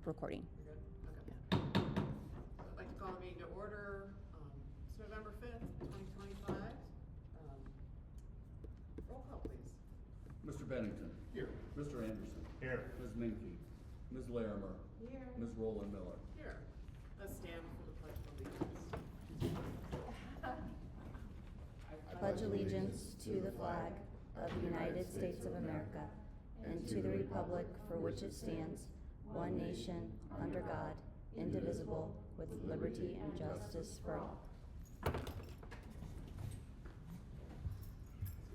recording. You're good? Okay. I'd like to call the meeting to order. It's November 5th, 2025. Roll call, please. Mr. Bennington. Here. Mr. Anderson. Here. Ms. Minke. Ms. Larimer. Here. Ms. Rowland Miller. Here. Let's stand for the Pledge of Allegiance. I pledge allegiance to the flag of the United States of America and to the republic for which it stands, one nation, under God, indivisible, with liberty and justice for all.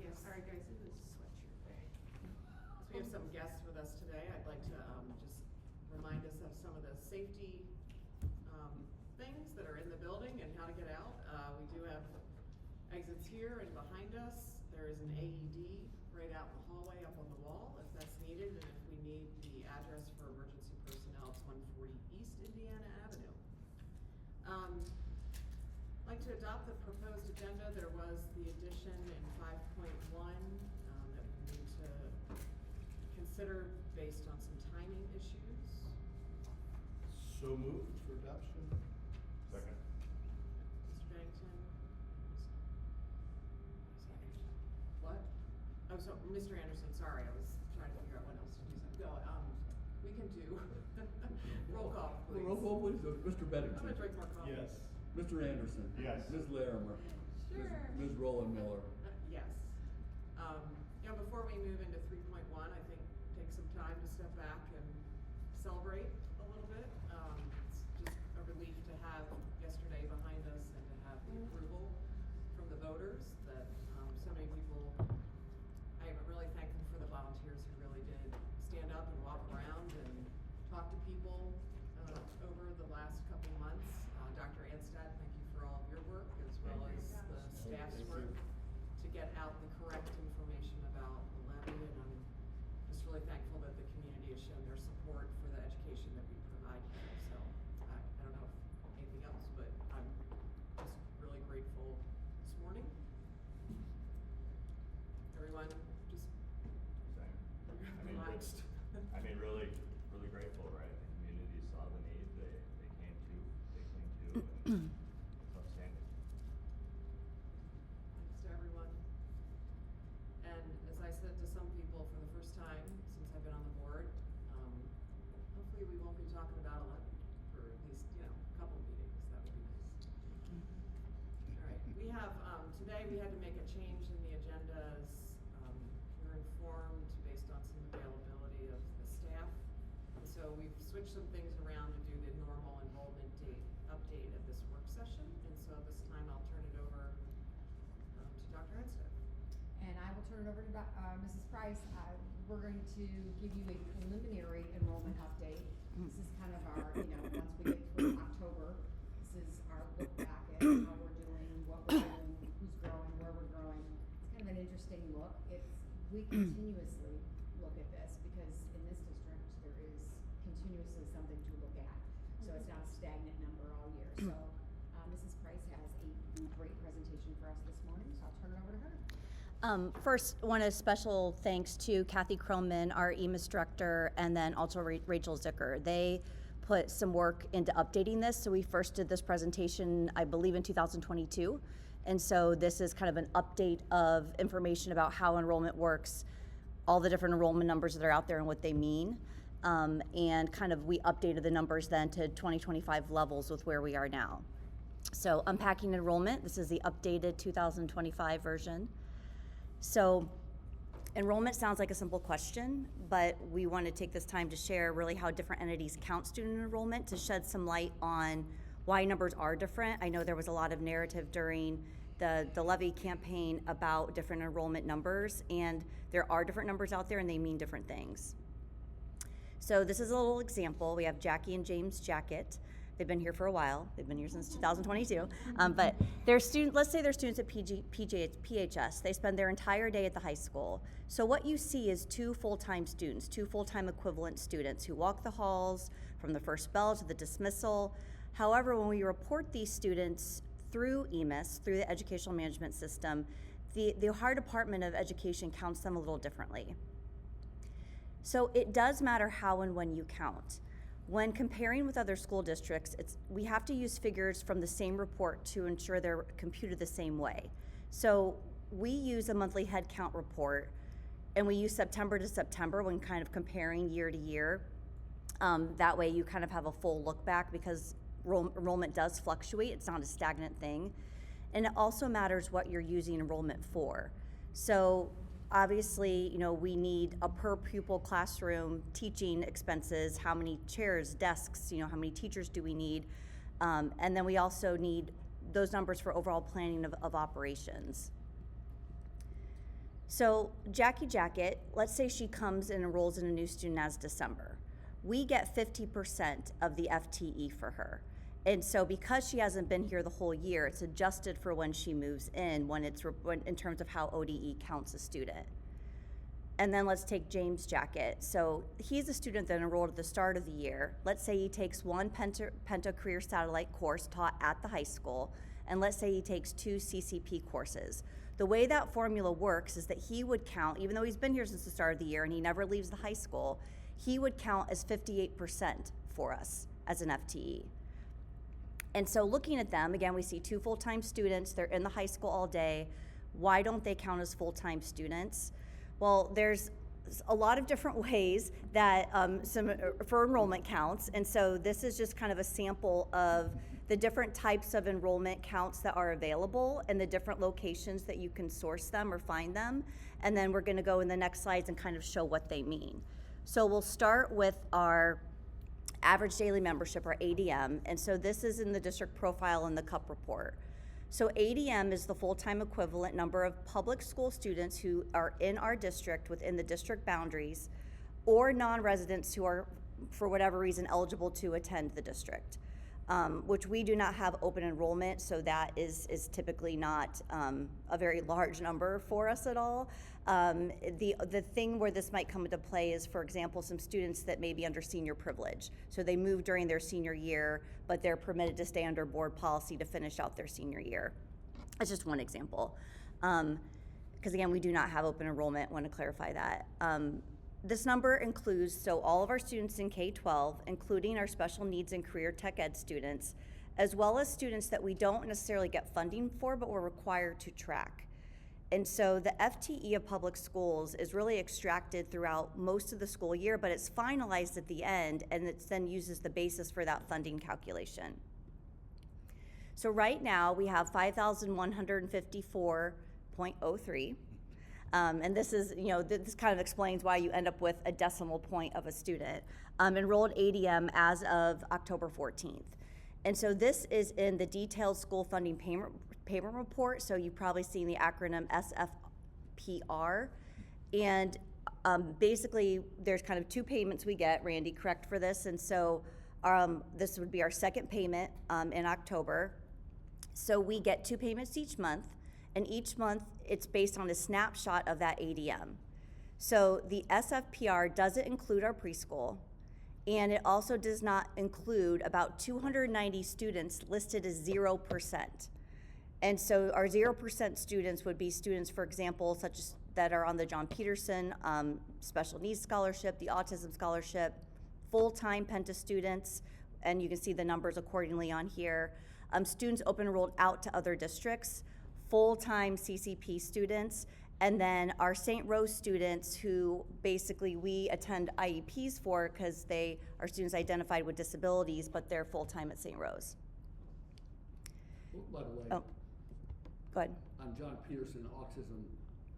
Yeah, sorry guys, it is sweatshirt. So we have some guests with us today. I'd like to just remind us of some of the safety things that are in the building and how to get out. We do have exits here and behind us. There is an AED right out in the hallway up on the wall if that's needed, and if we need the address for emergency personnel, it's 140 East Indiana Avenue. I'd like to adopt the proposed agenda. There was the addition in 5.1 that we need to consider based on some timing issues. So moved for adoption. Second. Mr. Bennington? What? Oh, so, Mr. Anderson, sorry, I was trying to figure out what else to do. No, we can do roll call, please. Roll call, please. Mr. I'm Bennington. gonna drink more coffee. Yes. Mr. Anderson. Yes. Ms. Larimer. Sure. Ms. Rowland Miller. Yes. Before we move into 3.1, I think take some time to step back and celebrate a little bit. It's just a relief to have yesterday behind us and to have the approval from the voters that so many people, I am really thankful for the volunteers who really did stand up and walk around and talk to people over the last couple months. Dr. Anstad, thank you for all of your work as well as the staff's work to get out the correct information about the levy, and I'm just really thankful that the community has shown their support for the education that we provide here. So I don't know if anything else, but I'm just really grateful this morning. Everyone just relaxed. I mean, really grateful, right? The community saw the need, they came to, and it's outstanding. Thanks to everyone. And as I said to some people for the first time since I've been on the board, hopefully we won't be talking about 11 for at least, a couple meetings. That would be nice. All right, we have, today we had to make a change in the agendas. We were informed based on some availability of the staff. And so we've switched some things around to do the normal enrollment date update of this work session. And so this time I'll turn it over to Dr. Hensted. And I will turn it over to Mrs. Price. We're going to give you a preliminary enrollment update. This is kind of our, once we get through October, this is our look back at how we're doing, what we're doing, who's growing, where we're growing. It's kind of an interesting look. We continuously look at this because in this district there is continuously something to look at. So it's not a stagnant number all year. So Mrs. Price has a great presentation for us this morning, so I'll turn it over to her. First, want a special thanks to Kathy Croman, our EMIS director, and then also Rachel Zicker. They put some work into updating this. So we first did this presentation, I believe, in 2022. And so this is kind of an update of information about how enrollment works, all the different enrollment numbers that are out there and what they mean. And kind of we updated the numbers then to 2025 levels with where we are now. So unpacking enrollment, this is the updated 2025 version. So enrollment sounds like a simple question, but we want to take this time to share really how different entities count student enrollment to shed some light on why numbers are different. I know there was a lot of narrative during the levy campaign about different enrollment numbers, and there are different numbers out there and they mean different things. So this is a little example. We have Jackie and James Jacket. They've been here for a while. They've been here since 2022. But they're students, let's say they're students at PHS. They spend their entire day at the high school. So what you see is two full-time students, two full-time equivalent students who walk the halls from the first bell to the dismissal. However, when we report these students through EMIS, through the educational management system, the Ohio Department of Education counts them a little differently. So it does matter how and when you count. When comparing with other school districts, we have to use figures from the same report to ensure they're computed the same way. So we use a monthly head count report, and we use September to September when kind of comparing year to year. That way you kind of have a full look back, because enrollment does fluctuate. It's not a stagnant thing. And it also matters what you're using enrollment for. So obviously, we need a per pupil classroom teaching expenses, how many chairs, desks, how many teachers do we need? And then we also need those numbers for overall planning of operations. So Jackie Jacket, let's say she comes and enrolls in a new student as December. We get 50% of the FTE for her. And so because she hasn't been here the whole year, it's adjusted for when she moves in, in terms of how ODE counts a student. And then let's take James Jacket. So he's a student that enrolled at the start of the year. Let's say he takes one Penta Career Satellite course taught at the high school, and let's say he takes 2 CCP courses. The way that formula works is that he would count, even though he's been here since the start of the year and he never leaves the high school, he would count as 58% for us as an FTE. And so looking at them, again, we see 2 full-time students. They're in the high school all day. Why don't they count as full-time students? Well, there's a lot of different ways that for enrollment counts. And so this is just kind of a sample of the different types of enrollment counts that are available and the different locations that you can source them or find them. And then we're gonna go in the next slides and kind of show what they mean. So we'll start with our average daily membership, or ADM, and so this is in the district profile in the CUP report. So ADM is the full-time equivalent number of public school students who are in our district within the district boundaries, or non-residents who are, for whatever reason, eligible to attend the district, which we do not have open enrollment, so that is typically not a very large number for us at all. The thing where this might come into play is, for example, some students that may be under senior privilege. So they moved during their senior year, but they're permitted to stay under board policy to finish out their senior year. That's just one example. Because again, we do not have open enrollment, want to clarify that. This number includes, so all of our students in K-12, including our special needs and career tech ed students, as well as students that we don't necessarily get funding for, but we're required to track. And so the FTE of public schools is really extracted throughout most of the school year, but it's finalized at the end, and it then uses the basis for that funding calculation. So right now we have 5,154.03. And this is, this kind of explains why you end up with a decimal point of a student, enrolled ADM as of October 14th. And so this is in the detailed school funding payment report. So you've probably seen the acronym SFPR. And basically there's kind of 2 payments we get. Randy, correct for this? And so this would be our second payment in October. So we get 2 payments each month, and each month it's based on a snapshot of that ADM. So the SFPR doesn't include our preschool, and it also does not include about 290 students listed as 0%. And so our 0% students would be students, for example, such as that are on the John Peterson Special Needs Scholarship, the Autism Scholarship, full-time Penta students, and you can see the numbers accordingly on here. Students open enrolled out to other districts, full-time CCP students, and then our St. Rose students who basically we attend IEPs for because they are students identified with disabilities, but they're full-time at St. Rose. By the way, Oh, go ahead. on John Peterson autism,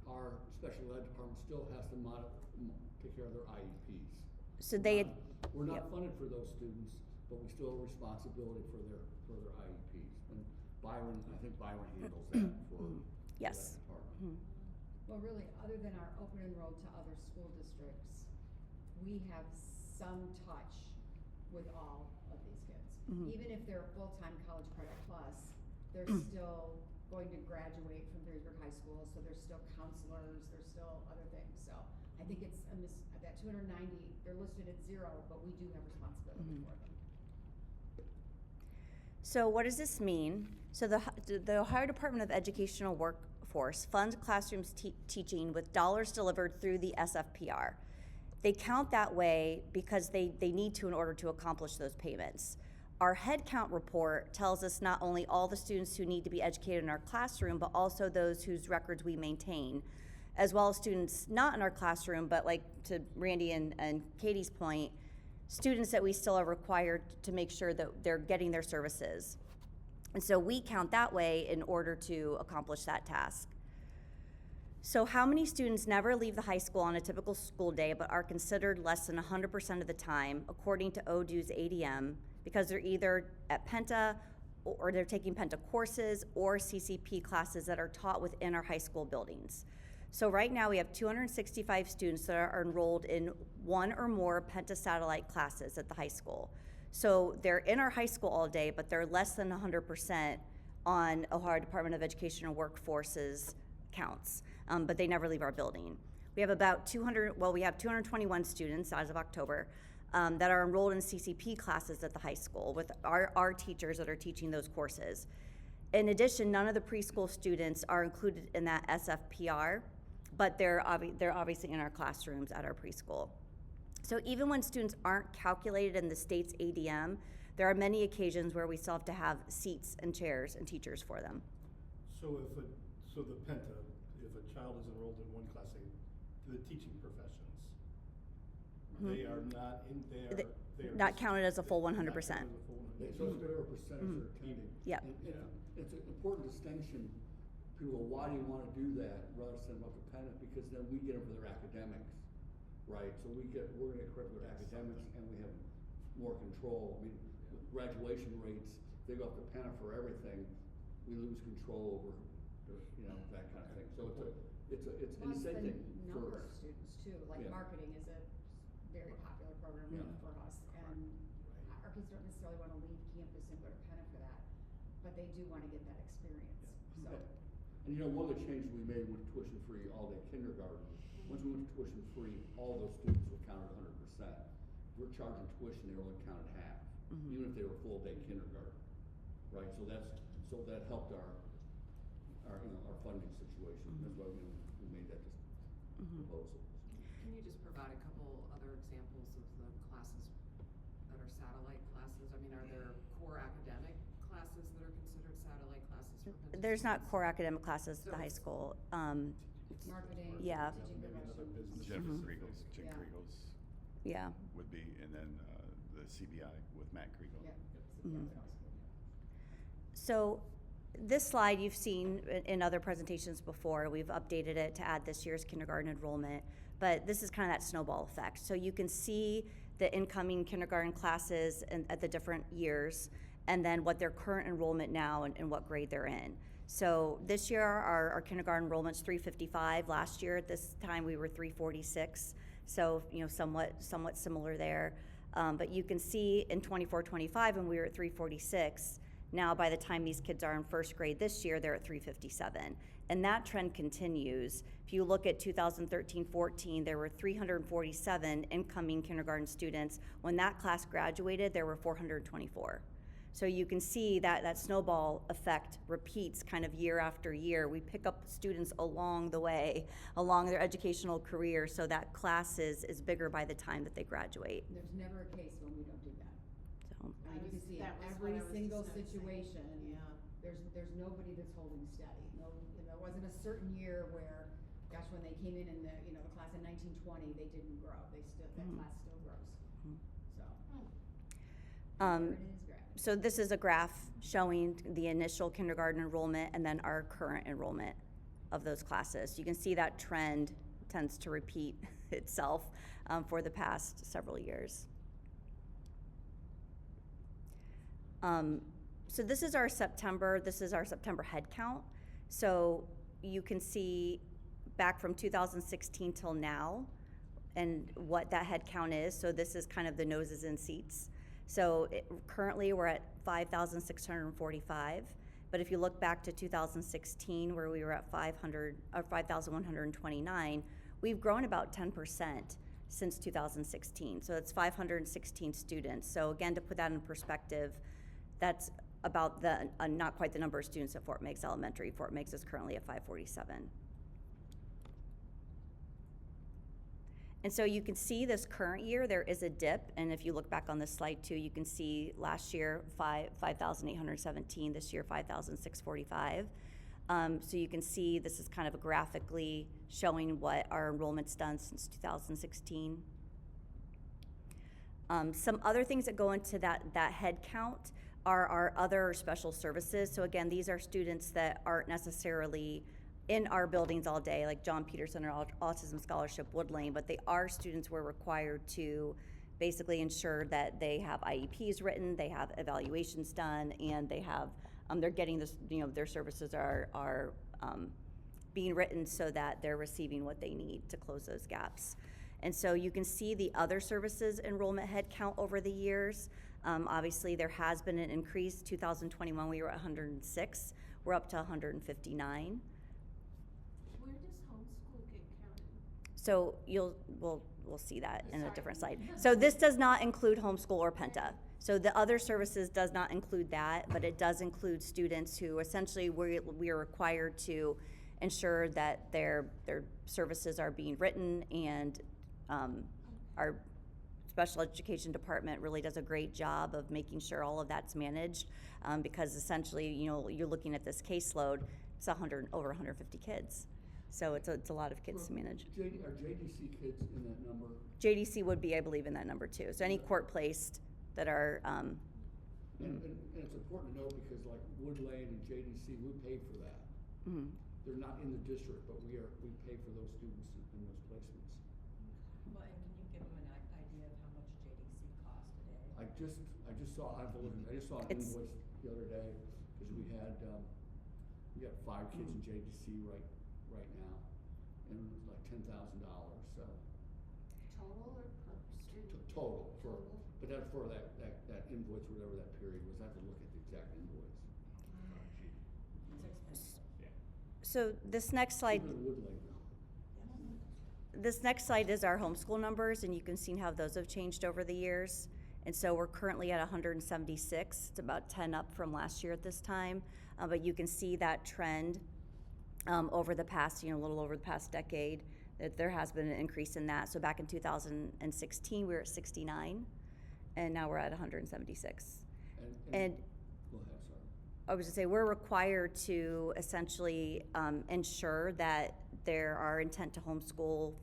our special ed department still has to take care of their IEPs. So they, We're not yep. funded for those students, but we still have responsibility for their IEPs. And Byron, I think Byron handles that for Yes. that department. Well, really, other than our open enrolled to other school districts, we have some touch with all of these kids. Even if they're full-time college credit plus, they're still going to graduate from Perrysburg High School, so there's still counselors, there's still other things. So I think it's that 290, they're listed at 0, but we do have responsibility for them. So what does this mean? So the Ohio Department of Educational Workforce funds classrooms teaching with dollars delivered through the SFPR. They count that way because they need to in order to accomplish those payments. Our head count report tells us not only all the students who need to be educated in our classroom, but also those whose records we maintain, as well as students not in our classroom, but like to Randy and Katie's point, students that we still are required to make sure that they're getting their services. And so we count that way in order to accomplish that task. So how many students never leave the high school on a typical school day but are considered less than 100% of the time, according to ODU's ADM, because they're either at Penta or they're taking Penta courses or CCP classes that are taught within our high school buildings. So right now we have 265 students that are enrolled in one or more Penta satellite classes at the high school. So they're in our high school all day, but they're less than 100% on Ohio Department of Education and Workforce's counts, but they never leave our building. We have about 221 students as of October that are enrolled in CCP classes at the high school with our teachers that are teaching those courses. In addition, none of the preschool students are included in that SFPR, but they're obviously in our classrooms at our preschool. So even when students aren't calculated in the state's ADM, there are many occasions where we still have to have seats and chairs and teachers for them. So the Penta, if a child is enrolled in one class, say, the teaching professions, they are not in there. They are Not just- counted as a full they're not 100%. counted as a full 100%. So it's whatever percentage they're attending. Yep. And it's an important distinction. People go, why do you wanna do that rather than send them up to Pennant? Because then we get them for their academics, right? So we're gonna get credit for their academics and we have more control. I mean, with graduation rates, they go up to Pennant for everything, we lose control over, that kind of thing. So it's Plus the incenting number for, of students too, like Yeah. marketing is a very popular program Yeah. for us. And our kids don't necessarily wanna leave campus and go to Penna for that, but they do wanna get that experience, so. and one of the changes we made with tuition-free all-day kindergarten, once we went to tuition-free, all those students were counted 100%. If we're charging tuition, they're only counted half, even if they were full-day kindergarten, right? So that helped our funding situation. That's why we made that proposal. Can you just provide a couple other examples of the classes that are satellite classes? I mean, are there core academic classes that are considered satellite classes for Penta There's not students? core academic classes at So the high it's- school. Marketing, Yeah. teaching Maybe another professions. business. Jeff Mhm. Kriegels, Jim Yeah. Kriegels Yeah. would be, and then the CBI with Matt Kriegel. Yeah. Mhm. So this slide you've seen in other presentations before. We've updated it to add this year's kindergarten enrollment, but this is kind of that snowball effect. So you can see the incoming kindergarten classes at the different years, and then what their current enrollment now and what grade they're in. So this year, our kindergarten enrollment's 355. Last year at this time, we were 346. So, somewhat similar there. But you can see in 24-25, when we were at 346, now by the time these kids are in first grade this year, they're at 357. And that trend continues. If you look at 2013-14, there were 347 incoming kindergarten students. When that class graduated, there were 424. So you can see that snowball effect repeats kind of year after year. We pick up students along the way, along their educational career, so that class is bigger by the time that they graduate. There's never a case when we don't do that. So, I mean, you can see in That was what every I was just single gonna say. situation, Yeah. there's nobody that's holding steady. No, there wasn't a certain year where, gosh, when they came in the class in 1920, they didn't grow. That class still grows. So. Um, There it is, grab. So this is a graph showing the initial kindergarten enrollment and then our current enrollment of those classes. You can see that trend tends to repeat itself for the past several years. So this is our September head count. So you can see back from 2016 till now and what that head count is. So this is kind of the noses in seats. So currently we're at 5,645, but if you look back to 2016 where we were at 5,129, we've grown about 10% since 2016. So it's 516 students. So again, to put that in perspective, that's about not quite the number of students at Fort Meigs Elementary. Fort Meigs is currently at 547. And so you can see this current year, there is a dip, and if you look back on this slide too, you can see last year, 5,817, this year, 5,645. So you can see this is kind of graphically showing what our enrollment's done since 2016. Some other things that go into that head count are our other special services. So again, these are students that aren't necessarily in our buildings all day, like John Peterson or Autism Scholarship Wood Lane, but they are students we're required to basically ensure that they have IEPs written, they have evaluations done, and they have, they're getting this, their services are being written so that they're receiving what they need to close those gaps. And so you can see the other services enrollment head count over the years. Obviously, there has been an increase. 2021, we were at 106. We're up to 159. Where does homeschool get counted? So we'll see that in a different slide. So this does not include homeschool or Penta. So the other services does not include that, but it does include students who essentially we are required to ensure that their services are being written, and our special education department really does a great job of making sure all of that's managed, because essentially, you're looking at this caseload, it's over 150 kids. So it's a lot of kids to manage. Are JDC kids in that number? JDC would be, I believe, in that number too. So any court-placed that are, And it's important to note because like Wood Lane and JDC, we pay for that. mhm. They're not in the district, but we pay for those students in those placements. Well, and can you give them an idea of how much JDC costs a day? I just saw an It's- invoice the other day, because we got 5 kids in JDC right now, and it was like $10,000, so. Total or per student? Total, Total. but that's for that invoice, whatever that period was. I have to look at the exact invoice. It's expensive. So this next slide, Even Wood Lane, though. this next slide is our homeschool numbers, and you can see how those have changed over the years. And so we're currently at 176. It's about 10 up from last year at this time. But you can see that trend over the past, a little over the past decade, that there has been an increase in that. So back in 2016, we were at 69, and now we're at 176. And Go ahead, sorry. I was gonna say, we're required to essentially ensure that there are intent to homeschool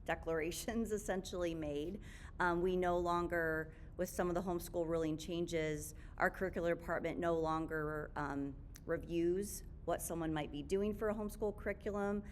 declarations essentially made. We no longer, with some of the homeschool ruling changes, our curricular department no longer reviews what someone might be doing for a homeschool curriculum.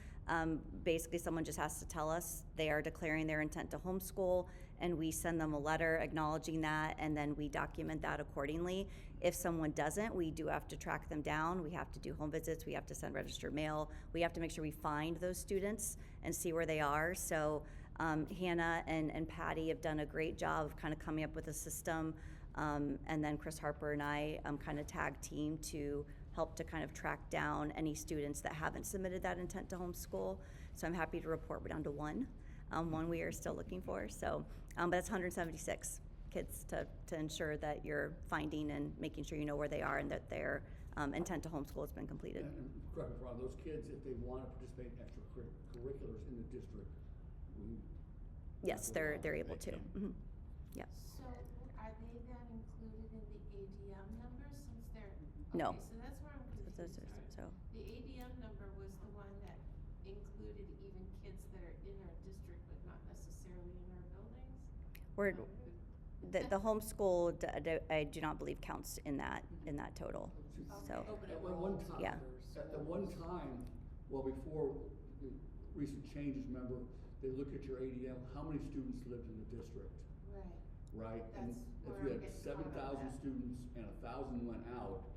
Basically, someone just has to tell us they are declaring their intent to homeschool, and we send them a letter acknowledging that, and then we document that accordingly. If someone doesn't, we do have to track them down. We have to do home visits. We have to send registered mail. We have to make sure we find those students and see where they are. So Hannah and Patty have done a great job of kind of coming up with a system, and then Chris Harper and I kind of tag team to help to kind of track down any students that haven't submitted that intent to homeschool. So I'm happy to report we're down to one we are still looking for. So, but that's 176 kids to ensure that you're finding and making sure you know where they are and that their intent to homeschool has been completed. And correct me if I'm wrong, those kids, if they want to participate in extracurriculars in the district, Yes, they're able to. Mm-hmm. Yeah. So are they then included in the ADM number since they're? No. Okay, so that's where I'm confused. All right. So The ADM number was the one that included even kids that are in our district but not necessarily in our buildings? we're the homeschool I do not believe counts in that total. So At one time, Yeah. at one time, well, before the recent changes, remember, they look at your ADM, how many students lived in the district, Right. right? And That's if where you I'm had getting caught up 7,000 at. students and 1,000 went out,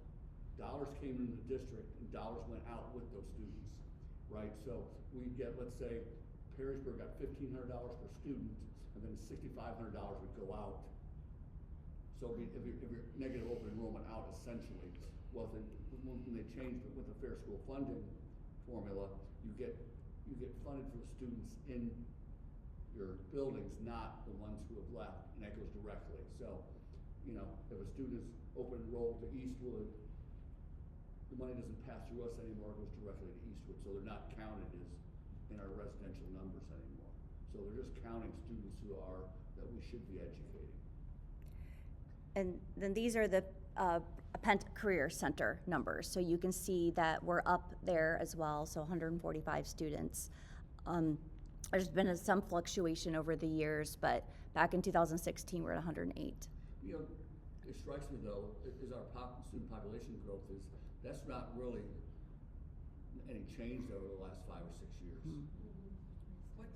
dollars came into the district and dollars went out with those students, right? So we get, let's say, Perrysburg got $1,500 per student, and then $6,500 would go out. So if you're negative open enrollment out, essentially, well, then when they changed it with the Fair School funding formula, you get funded for the students in your buildings, not the ones who have left, and that goes directly. So, if a student is open enrolled to Eastwood, the money doesn't pass through us anymore, it goes directly to Eastwood, so they're not counted as in our residential numbers anymore. So So they're just counting students that we should be educating. And then these are the Pent Career Center numbers. So you can see that we're up there as well, so 145 students. There's been some fluctuation over the years, but back in 2016, we're at 108. You know, it strikes me though, is our student population growth that's not really any change over the last 5 or 6 years. What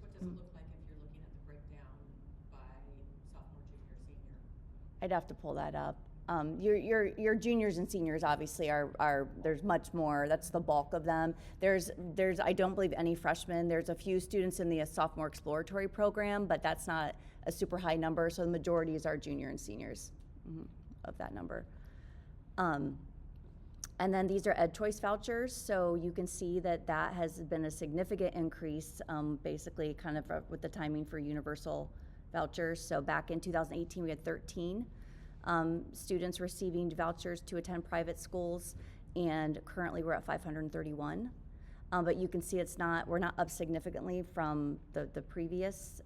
does it look like if you're looking at the breakdown by sophomore, junior, senior? I'd have to pull that up. Your juniors and seniors obviously are there's much more. That's the bulk of them. There's I don't believe any freshmen. There's a few students in the sophomore exploratory program, but that's not a super high number. So the majority is our junior and seniors of that number. And then these are Ed Choice vouchers. So you can see that has been a significant increase, basically kind of with the timing for universal vouchers. So back in 2018, we had 13 students receiving vouchers to attend private schools, and currently we're at 531. But you can see we're not up significantly from the previous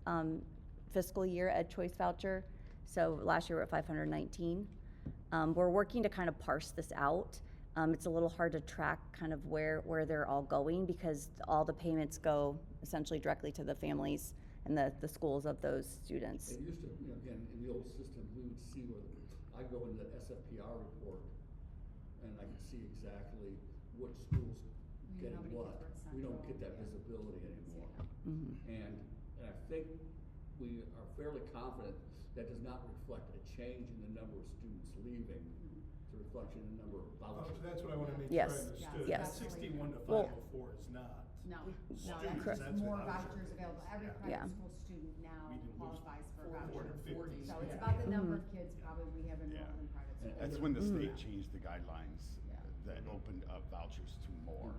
fiscal year Ed Choice voucher. So last year we're at 519. We're working to kind of parse this out. It's a little hard to track kind of where they're all going, because all the payments go essentially directly to the families and the schools of those students. It used to, again, in the old system, we would see I go into the SFPR report and I can see exactly what schools You know getting how many what. kids were at We don't Central, get that yeah. visibility anymore. Mhm. And I think we are fairly confident that does not reflect a change in the number of students leaving. It's a reflection in the number of vouchers. That's what I wanna make Yes. sure I understood. Yes. That 61 to Well- 504 is not. No, Students, that's Correct. just more vouchers available. Every Yeah. private school student now We didn't lose qualifies for a 450. voucher. So it's Yeah. about the number of kids probably we have enrolled Yeah. in private schools. That's when the state changed the guidelines that opened up vouchers to more.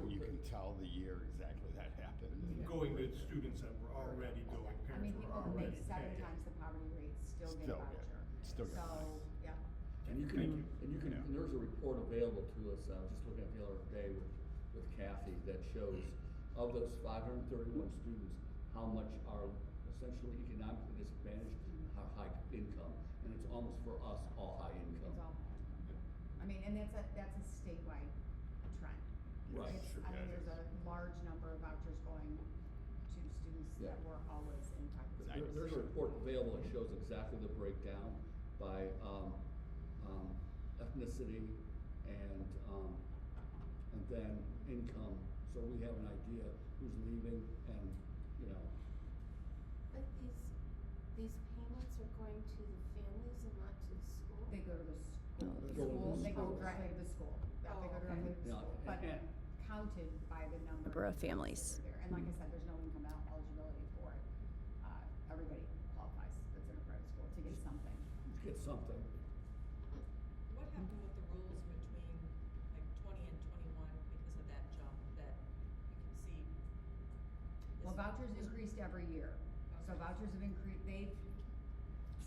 You can tell the year exactly that happened. Going to students that were already going, I mean, parents were people who make already 7 paying. times the poverty rate still get a Still get- voucher. still get So, money. yeah. And you Thank you. and there's a report available to us, I was just looking at the other day with Kathy, that shows of those 531 students, how much are essentially economically disadvantaged, how high income, and it's almost for us all high income. It's all. I mean, and that's a statewide trend. Right. It's, Sure, I mean, yeah, it there's a large number of vouchers going to students Yeah. that were always in private schools. There's a report available that shows exactly the breakdown by ethnicity and then income, so we have an idea who's leaving and, But these payments are going to the families and not to the school? They go to the Go to the they go school. directly to the school. Yeah, they go Oh, directly to the Yeah, school, but and- counted by the Number of kids families. that are there. And like I said, there's no income eligibility for it. Everybody qualifies that's in a private school to get something. get something. What happened with the rules between like 20 and 21 because of that jump that you can see? Well, vouchers increased every year. So Okay. vouchers have increased,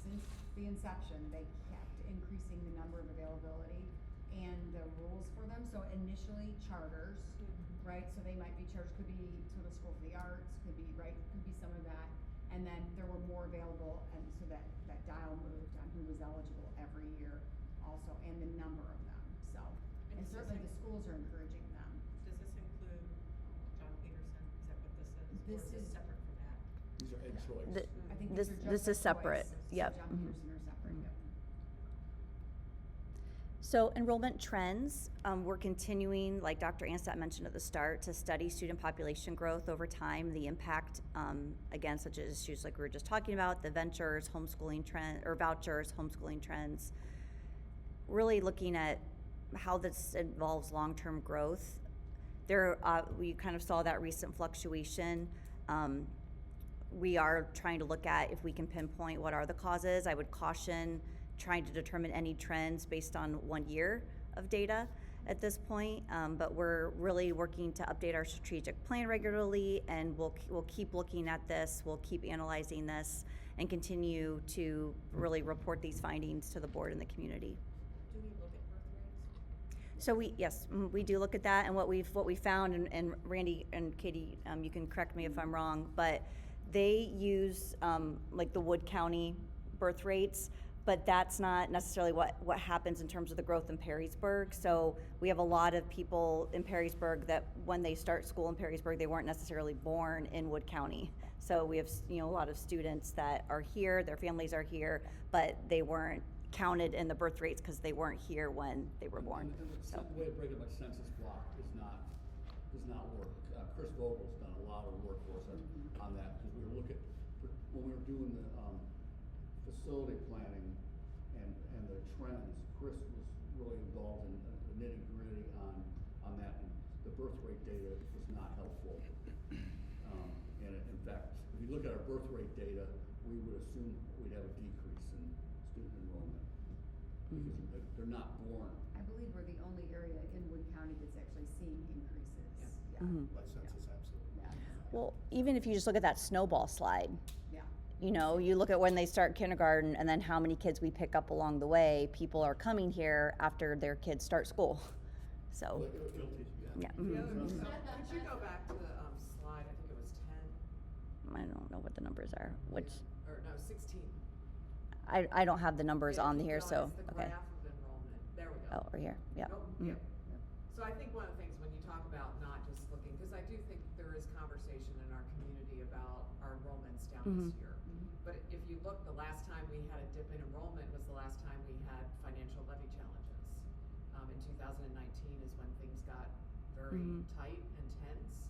since the inception, they kept increasing the number of availability and the rules for them. So initially charters, right? So they might be charters, could be sort of School for the Arts, could be, right, could be some of that. And then there were more available, and so that dial moved on who was eligible every year also, and the number of them, so. And And does certainly this the schools are encouraging them. Does this include John Peterson? Is that what this is? This Or is is- this separate from that? These are Ed Choice. I think This- these are this just is separate. choice. So Yep. John Mhm. Peterson are separate, yep. So enrollment trends, we're continuing, like Dr. Anstat mentioned at the start, to study student population growth over time, the impact, again, such as issues like we were just talking about, the ventures, homeschooling trend, or vouchers, homeschooling trends. Really looking at how this involves long-term growth. We kind of saw that recent fluctuation. We are trying to look at if we can pinpoint what are the causes. I would caution trying to determine any trends based on 1 year of data at this point, but we're really working to update our strategic plan regularly, and we'll keep looking at this, we'll keep analyzing this, and continue to really report these findings to the board and the community. Do we look at birth rates? So we do look at that, and what we found, and Randy and Katie, you can correct me if I'm wrong, but they use, like the Wood County birth rates, but that's not necessarily what happens in terms of the growth in Perrysburg. So we have a lot of people in Perrysburg that when they start school in Perrysburg, they weren't necessarily born in Wood County. So we have, a lot of students that are here, their families are here, but they weren't counted in the birth rates because they weren't here when they were born. And So. the way to break it by census block does not work. Chris Vogel's done a lot of work for us on that, because we were when we were doing the facility planning and the trends, Chris was really involved in the nitty gritty on that, and the birth rate data was not helpful. And in fact, if you look at our birth rate data, we would assume we'd have a decrease in student enrollment, because they're not born. I believe we're the only area in Wood County that's actually seeing increases. Yeah. By census, absolutely. Yeah. Well, even if you just look at that snowball slide, Yeah. you look at when they start kindergarten and then how many kids we pick up along the way, people are coming here after their kids start school. So, Guilty, yeah. The other, could you go back to the, slide, I think it was 10, I don't know what the numbers are, which, or no, 16. I don't have the numbers Yeah, on keep here, going. so, It's the okay. graph of enrollment, there we go. Oh, right here, yeah. Oh, Mhm. yep. So I think one of the things when you talk about not just looking, because I do think there is conversation in our community about our enrollments down this year. But if you look, the last time we had a dip in enrollment was the last time we had financial levy challenges. In 2019 is when things got very tight and tense,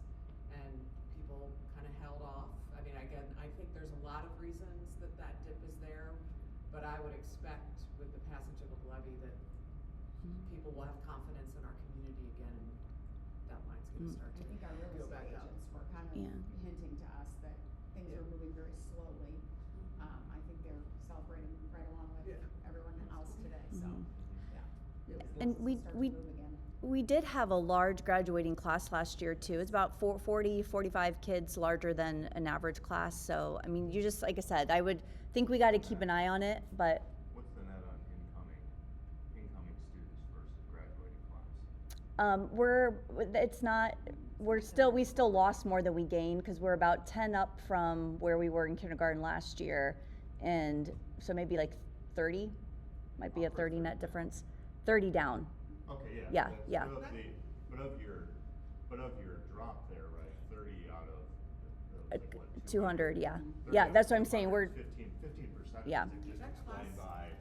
and people kind of held off. I mean, again, I think there's a lot of reasons that dip is there, but I would expect with the passage of a levy that people will have confidence in our community again, and that line's gonna start I to think our real go back estate up. agents were kind of Yeah. hinting to us that things Yeah. are moving very slowly. I think they're celebrating right along with Yeah. everyone else today, so, yeah. Yeah. And Businesses we start to we move again. we did have a large graduating class last year too. It's about 45 kids larger than an average class. So I mean, you just, like I said, I would think we got to keep an eye on it, but What's the net on incoming students versus graduating class? we still lost more than we gained, because we're about 10 up from where we were in kindergarten last year, and so maybe like 30 might be a 30 net difference. 30 down. Okay, Yeah, that's- yeah. But of your drop there, right, 30 out of, that was like what, 200, yeah. 30 Yeah, out that's of what I'm saying. 200, 15% Yeah. is just That explained by class-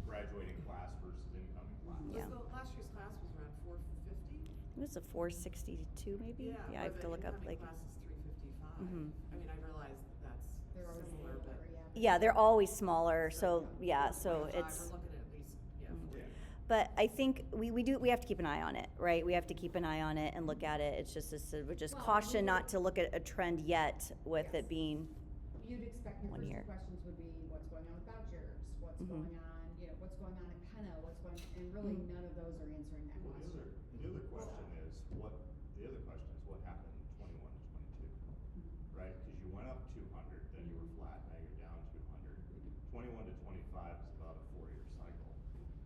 graduating class versus incoming class. Yeah. Was the last year's class was around 450? It was a 462 maybe. I have to look up like. Class is 355. Mhm. I mean, I realize that They're that's always similar, but. smaller, Yeah, they're always smaller. So yeah, so We're it's. looking at least, yeah. Yeah. But I think we have to keep an eye on it, right? We have to keep an eye on it and look at it. It's just would just Well, caution we- not to look at a trend yet with Yes. it being. You'd expect your 1 first year. two questions would be, what's going on with vouchers, what's going on, what's going on at Penna, and really none of those are answering that Well, question. the other question is what happened in 21 to 22, right? Because you went up 200, then you were flat, now you're down 200. 21 to 25 is about a 4-year cycle.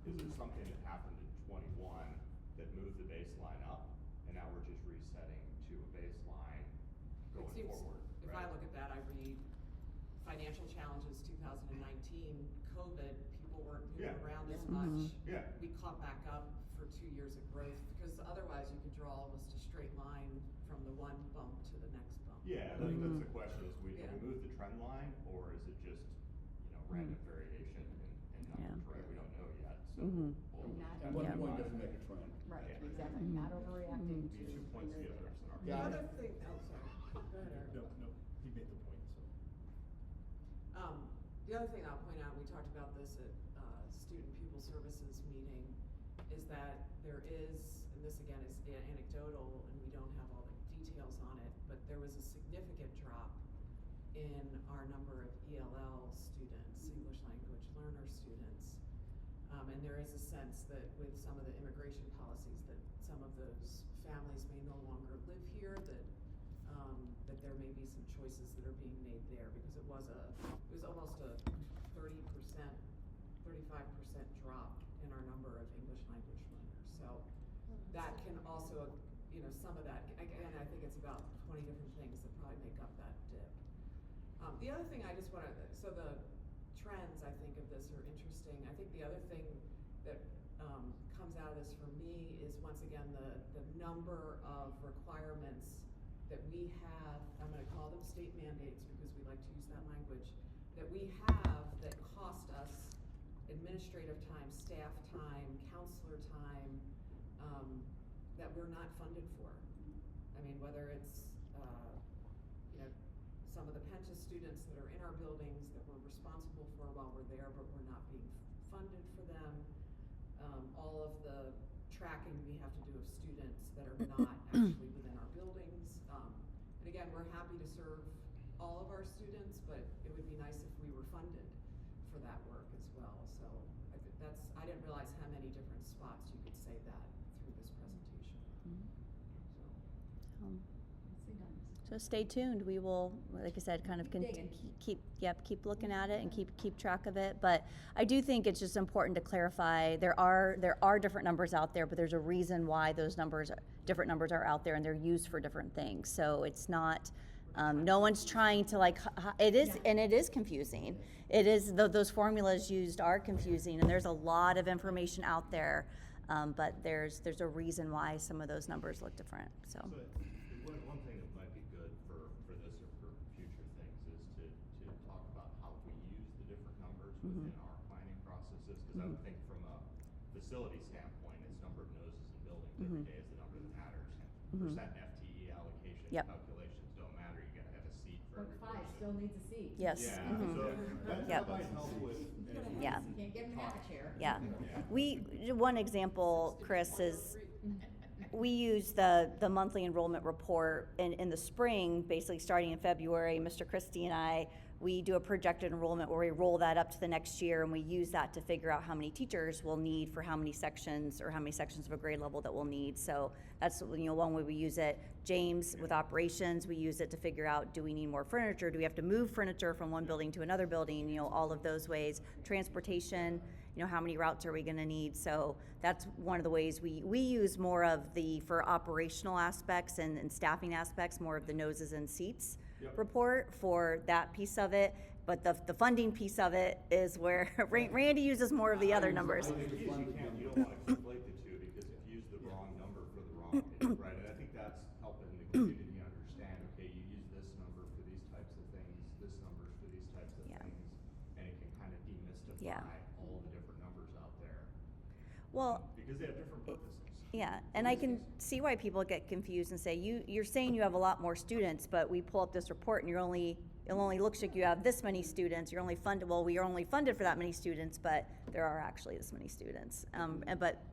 Is there something that happened in 21 that moved the baseline up, and now we're just resetting to a baseline going It seems, forward, if I right? look at that, I read financial challenges 2019, COVID, people weren't moving Yeah. around as Mhm. much. Yeah. We caught back up for 2 years of growth, because otherwise you could draw almost a straight line from the one bump to the next bump. Yeah, that's the question, is we Yeah. move the trend line, or is it just, random variation in numbers, right? We don't know yet, so. Mhm. we'll And not- just And keep one an point eye doesn't on make it. a trend. Right, Yeah. exactly, not overreacting to. Be 2 points your the other data. scenario. The Yeah. other thing, oh, sorry, go ahead, Eric. No, he made the point, so. The other thing I'll point out, we talked about this at Student Pupil Services meeting, is that there is, and this again is anecdotal and we don't have all the details on it, but there was a significant drop in our number of ELL students, English language learner students. And there is a sense that with some of the immigration policies that some of those families may no longer live here, that there may be some choices that are being made there, because it was almost a 35% drop in our number of English language learners. So that can also, some of that, again, I think it's about 20 different things that probably make up that dip. The other thing I just wanna, so the trends, I think, of this are interesting. I think the other thing that comes out of this for me is, once again, the number of requirements that we have, I'm gonna call them state mandates because we like to use that language, that we have that cost us administrative time, staff time, counselor time, that we're not funded for. I mean, whether it's, some of the Penta students that are in our buildings that we're responsible for while we're there, but we're not being funded for them. All of the tracking we have to do of students that are not actually within our buildings. And again, we're happy to serve all of our students, but it would be nice if we were funded for that work as well. So I think I didn't realize how many different spots you could say that through this presentation. So. So stay tuned. We will, like I said, kind of Keep digging. keep looking at it and keep track of it. But I do think it's just important to clarify there are different numbers out there, but there's a reason why those different numbers are out there, and they're used for different things. So it's not. No one's trying to it is, and it is confusing. It is, those formulas used are confusing, and there's a lot of information out there, but there's a reason why some of those numbers look different. So One thing that might be good for this or for future things is to talk about how we use the different numbers within our planning processes, because I would think from a facility standpoint, it's number of noses in buildings every day is the number that matters. Percent FTE allocation calculations don't matter. You gotta have a seat for every 0.5 person. still needs a seat. yes. Yeah, Mhm. so that Yep. might help with. Yeah. You can't get them to have a chair. Yeah. One example, Chris, is we use the monthly enrollment report in the spring, basically starting in February. Mr. Christie and I, we do a projected enrollment where we roll that up to the next year, and we use that to figure out how many teachers we'll need for how many sections, or how many sections of a grade level that we'll need. So that's, one way we use it. James, with operations, we use it to figure out, do we need more furniture? Do we have to move furniture from one building to another building? All of those ways. Transportation, how many routes are we gonna need? So that's one of the ways we use more of for operational aspects and staffing aspects, more of the noses and seats report for that piece of it. But the funding piece of it is where Randy uses more of the other numbers. You don't wanna conflate the two, because if you use the wrong number for the wrong thing, right? And I think that's helping the community understand, okay, you use this number for these types of things, this number's for these types of things, and it can kind of demystify all the different numbers out there. Well, Because they have different purposes. yeah, and I can see why people get confused and say, you're saying you have a lot more students, but we pull up this report and it only looks like you have this many students. You're only funded, well, we are only funded for that many students, but there are actually this many students. But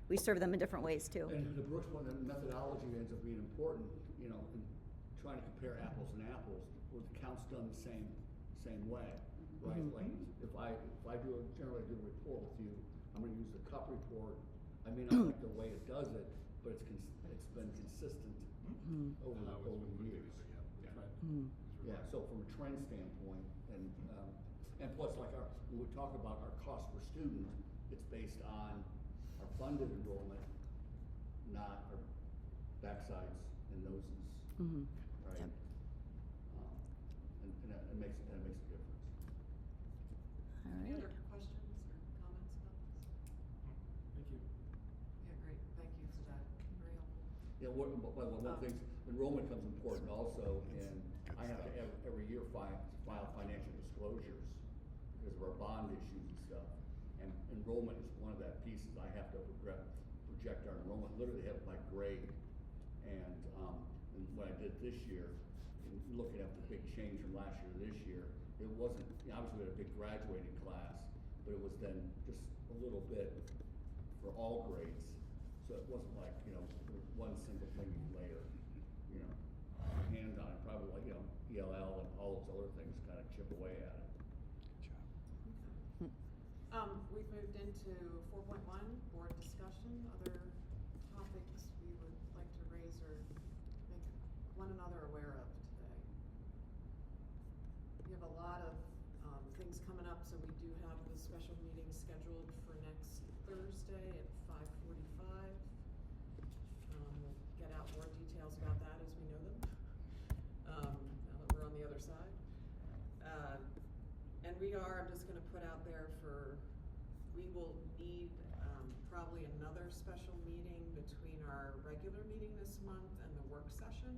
we serve them in different ways too. And the Brooks one, the methodology ends up being important, in trying to compare apples and apples, with the counts done the same way, right? Like, if I generally do a report with you, I'm gonna use the cup report. I may not like the way it does it, but it's been consistent over the years. Yeah, so from a trend standpoint, and plus, like when we talk about our cost per student, it's based on our funded enrollment, not our backsides and noses, right? Yep. And that makes a difference. All Any right. other questions or comments about this? Thank you. Yeah, great, thank you for that, very helpful. Yeah, one of the things, enrollment comes important also, and I have to every year file financial disclosures because of our bond issues and stuff. And enrollment is one of that pieces. I have to project our enrollment, literally have it by grade. And what I did this year, and looking at the big change from last year to this year, it wasn't, obviously we had a big graduating class, but it was then just a little bit for all grades. So it wasn't like, one single thing you layer, hand on it, probably like, ELL and all those other things kind of chip away at it. We've moved into 4.1, board discussion, other topics we would like to raise or make one another aware of today. We have a lot of things coming up, so we do have the special meeting scheduled for next Thursday at 5:45. we are, I'm just gonna put out there we will need, probably another special meeting between our regular meeting this month and the work session,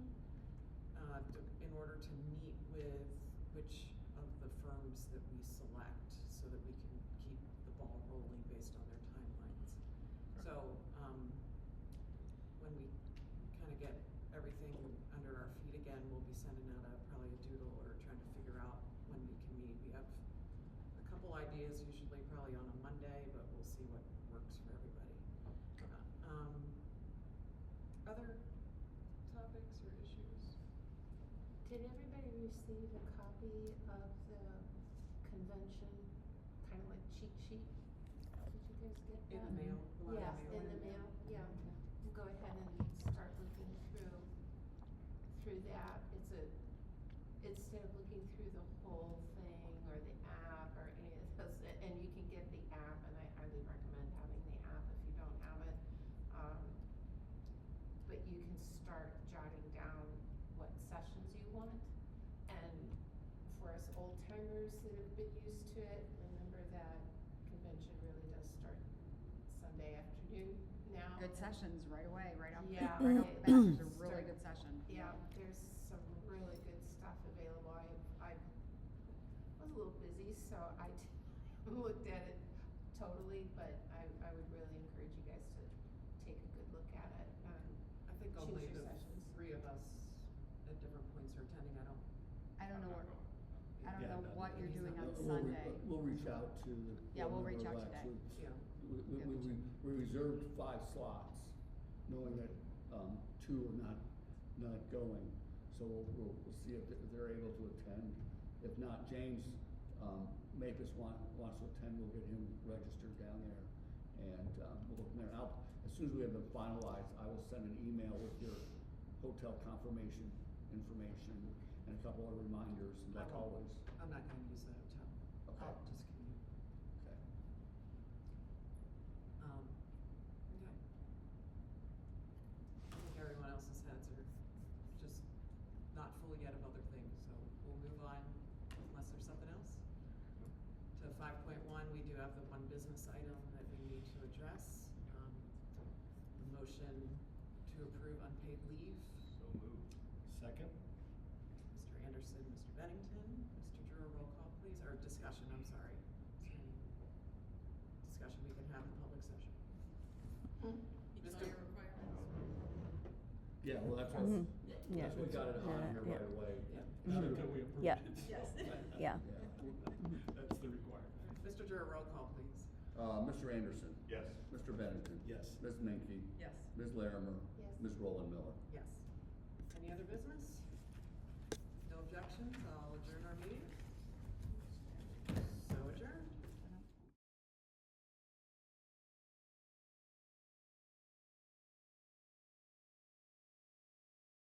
in order to meet with which of the firms that we select, so that we can keep the ball rolling based on their timelines. So, when we kinda get everything under our feet again, we'll be sending out probably a doodle or trying to figure out when we can meet. We have a couple ideas, usually probably on a Monday, but we'll see what works for everybody. Other topics or issues? Did everybody receive a copy of the convention, kind of like cheat sheet? Did you guys get that? In the mail? The one Yes, mail in the mail, yeah. Go ahead and start looking through that. Instead of looking through the whole thing or the app or any of those, and you can get the app, and I highly recommend having the app if you don't have it. But you can start jotting down what sessions you want. And for us old timers that have been used to it, remember that convention really does start Sunday afternoon now. Good sessions right away, right off. Yeah. Right off the bat, it's a really good session. Yeah, there's some really good stuff available. I was a little busy, so I looked at it totally, but I would really encourage you guys to take a good look at it. I think Choose only your the sessions. 3 of us at different points are attending. I don't know what, I don't Yeah, know what you're doing on We'll Sunday. We'll reach out to. Yeah, we'll reach out Wax. today. Yeah. We reserved 5 slots, knowing that, 2 are not going. So we'll see if they're able to attend. If not, James, Mapus wants to attend, we'll get him registered down there. And, we'll go from there. As soon as we have them finalized, I will send an email with your hotel confirmation information and a couple of reminders, like always. I'm not gonna use the hotel. Okay. I'll just commute. Okay. Okay. I think everyone else's heads are just not full yet of other things, so we'll move on unless there's something else. To 5.1, we do have the one business item that we need to address. The motion to approve unpaid leave. So moved. Second? Mr. Anderson, Mr. Bennington, Mr. Drewer, roll call please, or discussion, I'm sorry. Is there any discussion we can have in public session? Each Mr. hire requirements. Yeah, well, that's what, Yeah. we got it on here right away. Not until we approve Yeah. it. Yes. Yeah. That's the requirement. Mr. Drewer, roll call please. Mr. Anderson. Yes. Mr. Bennington. Yes. Ms. Menke. Yes. Ms. Larimer. Yes. Ms. Roll